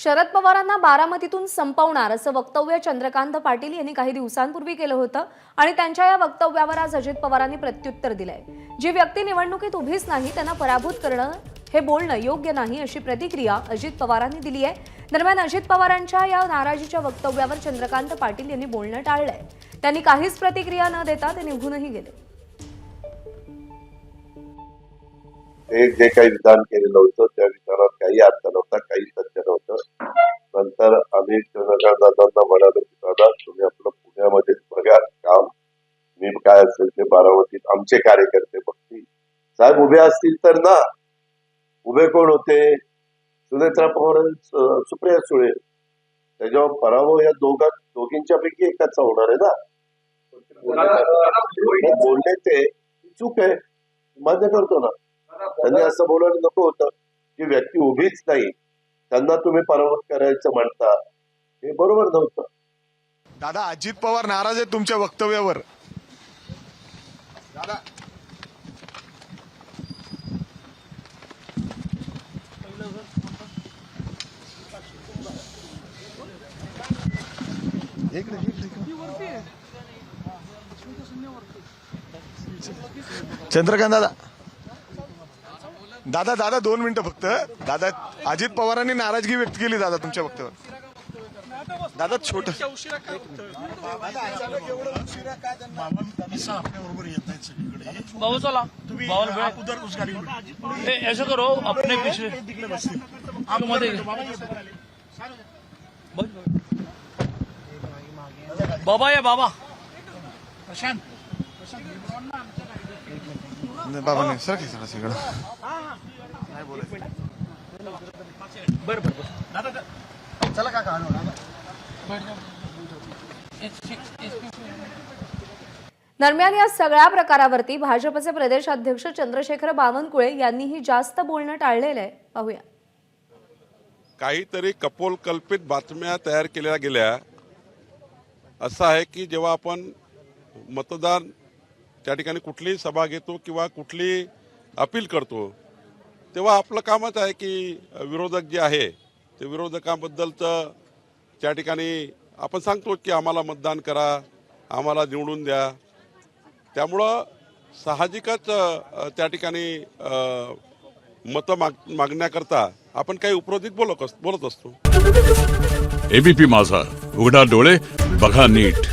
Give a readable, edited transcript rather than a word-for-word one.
शरद पवारांना बारामतीतून संपवणार असं वक्तव्य चंद्रकांत पाटील यांनी काही दिवसांपूर्वी केलं होतं आणि त्यांच्या या वक्तव्यावर आज अजित पवारांनी प्रत्युत्तर दिलंय। जी व्यक्ती निवडणुकीत उभीच नाही त्यांना पराभूत करणं हे बोलणं योग्य नाही अशी प्रतिक्रिया अजित पवारांनी दिली आहे। दरम्यान अजित पवारांच्या या नाराजीच्या वक्तव्यावर चंद्रकांत पाटील यांनी बोलणं टाळलंय। त्यांनी काहीच प्रतिक्रिया न देता ते निघूनही गेले। जे काही विधान केलेलं होतं त्या विधानात काही अर्थ नव्हता, काही सत्य नव्हतं। नंतर आम्ही चंद्रकांतदादांना म्हणालो की दादा तुम्ही आपलं पुण्यामध्ये बघा काम, मी काय असेल ते बारामतीत आमचे कार्यकर्ते बघतील। साहेब उभे असतील तर ना, उभे कोण होते? सुनेत्रा पवार, सुप्रिया सुळे। त्याच्यावर पराभव या दोघींच्या पैकी एकाचा होणार आहे ना। बोलले ते चूक आहे, मान्य करतो ना। त्यांनी असं बोलायला नको होतं की व्यक्ती उभीच नाही त्यांना तुम्ही पराभूत करायचं म्हणता, हे बरोबर नव्हतं। दादा अजित पवार नाराज आहेत तुमच्या वक्तव्यावर। दादा चंद्रकांत दादा दादा दादा 2 मिनिटं फक्त। दादा अजित पवारांनी नाराजगी व्यक्त केली दादा तुमच्या वक्तव्यावर। दादा छोट बाबू चला ऐसा करो अपने पीछे बाबा ये बाबा प्रशांत बाबा नाही सर सर सगळं नाही बोलायचं। चला काका दरम्यान या सगळ्या प्रकारावरती भाजपचे प्रदेश अध्यक्ष चंद्रशेखर बावनकुळे यांनीही जास्त बोलणं टाळलेलं आहे। पाहूया। काहीतरी कपोलकल्पित बातम्या तयार केल्या गेल्या। असं आहे की जेव्हा आपण मतदान त्या ठिकाणी कुठलीही सभा घेतो किंवा कुठली अपील करतो तेव्हा आपलं कामच आहे की विरोधक जे आहे ते विरोधकांबद्दलचं त्या ठिकाणी आपण सांगतो की आम्हाला मतदान करा, आम्हाला निवडून द्या। त्यामुळं साहजिकच त्या ठिकाणी मतं मागण्याकरता आपण काही उपरोधिक बोलत असतो। एबीपी माझा, उघडा डोळे बघा नीट।